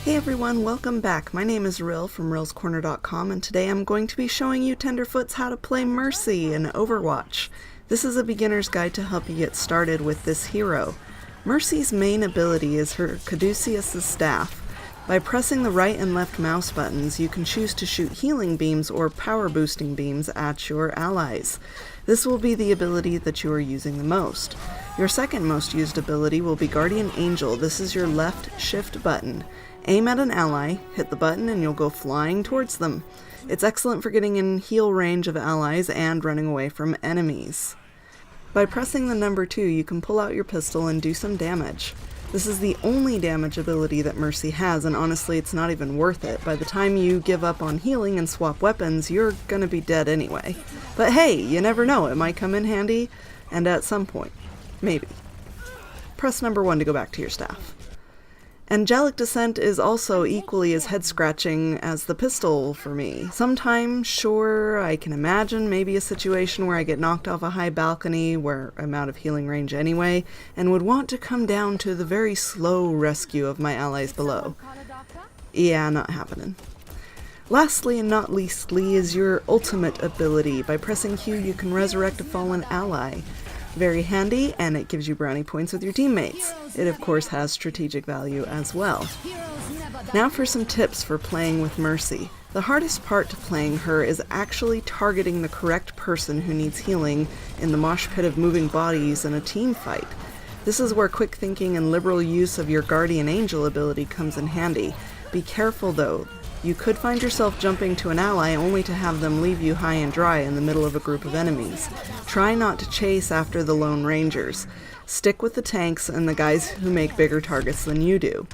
Hey everyone, welcome back. My name is Rill from rillscorner.com, and today I'm going to be showing you Tenderfoot's how to play Mercy in Overwatch. This is a beginner's guide to help you get started with this hero. Mercy's main ability is her Caduceus's staff. By pressing the right and left mouse buttons, you can choose to shoot healing beams or power boosting beams at your allies. This will be the ability that you are using the most. Your second most used ability will be Guardian Angel. This is your left shift button. Aim at an ally, hit the button, and you'll go flying towards them. It's excellent for getting in heal range of allies and running away from enemies. By pressing the number 2, you can pull out your pistol and do some damage. This is the only damage ability that Mercy has, and honestly it's not even worth it. By the time you give up on healing and swap weapons, you're gonna be dead anyway. But hey, you never know, it might come in handy, and at some point. Maybe. Press number 1 to go back to your staff. Angelic Descent is also equally as head-scratching as the pistol for me. Sometimes, sure, I can imagine maybe a situation where I get knocked off a high balcony where I'm out of healing range anyway, and would want to come down to the very slow rescue of my allies below. Yeah, not happening. Lastly and not leastly is your ultimate ability. By pressing Q, you can resurrect a fallen ally. Very handy, and it gives you brownie points with your teammates. It of course has strategic value as well. Now for some tips for playing with Mercy. The hardest part to playing her is actually targeting the correct person who needs healing in the mosh pit of moving bodies in a team fight. This is where quick thinking and liberal use of your Guardian Angel ability comes in handy. Be careful though. You could find yourself jumping to an ally only to have them leave you high and dry in the middle of a group of enemies. Try not to chase after the lone rangers. Stick with the tanks and the guys who make bigger targets than you do.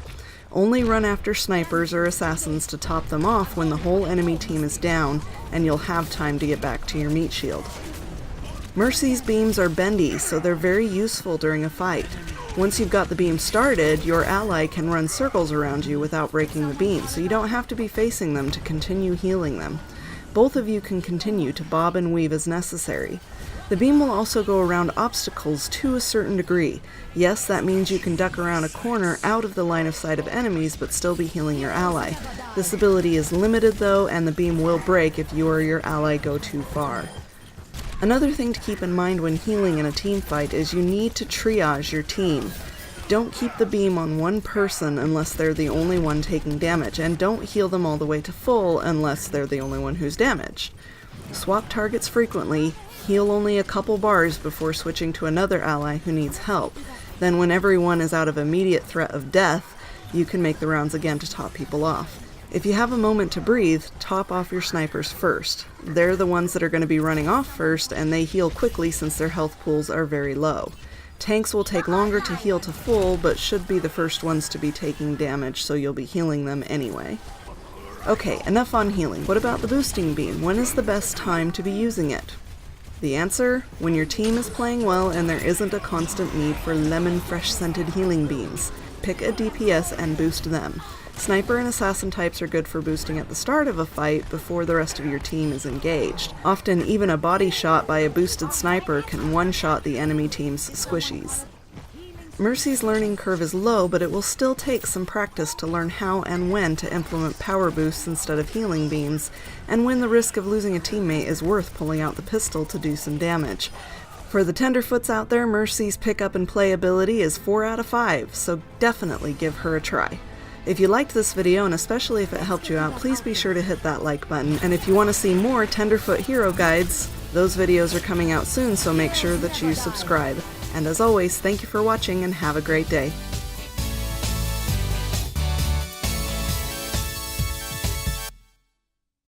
Only run after snipers or assassins to top them off when the whole enemy team is down, and you'll have time to get back to your meat shield. Mercy's beams are bendy, so they're very useful during a fight. Once you've got the beam started, your ally can run circles around you without breaking the beam, so you don't have to be facing them to continue healing them. Both of you can continue to bob and weave as necessary. The beam will also go around obstacles to a certain degree. Yes, that means you can duck around a corner out of the line of sight of enemies, but still be healing your ally. This ability is limited though, and the beam will break if you or your ally go too far. Another thing to keep in mind when healing in a team fight is you need to triage your team. Don't keep the beam on one person unless they're the only one taking damage, and don't heal them all the way to full unless they're the only one who's damaged. Swap targets frequently, heal only a couple bars before switching to another ally who needs help. Then when everyone is out of immediate threat of death, you can make the rounds again to top people off. If you have a moment to breathe, top off your snipers first. They're the ones that are going to be running off first, and they heal quickly since their health pools are very low. Tanks will take longer to heal to full, but should be the first ones to be taking damage, so you'll be healing them anyway. Okay, enough on healing. What about the boosting beam? When is the best time to be using it? The answer? When your team is playing well and there isn't a constant need for lemon fresh scented healing beams. Pick a DPS and boost them. Sniper and assassin types are good for boosting at the start of a fight before the rest of your team is engaged. Often even a body shot by a boosted sniper can one-shot the enemy team's squishies. Mercy's learning curve is low, but it will still take some practice to learn how and when to implement power boosts instead of healing beams, and when the risk of losing a teammate is worth pulling out the pistol to do some damage. For the Tenderfoots out there, Mercy's pick up and play ability is 4 out of 5, so definitely give her a try. If you liked this video, and especially if it helped you out, please be sure to hit that like button. And if you want to see more Tenderfoot hero guides, those videos are coming out soon, so make sure that you subscribe. And as always, thank you for watching and have a great day.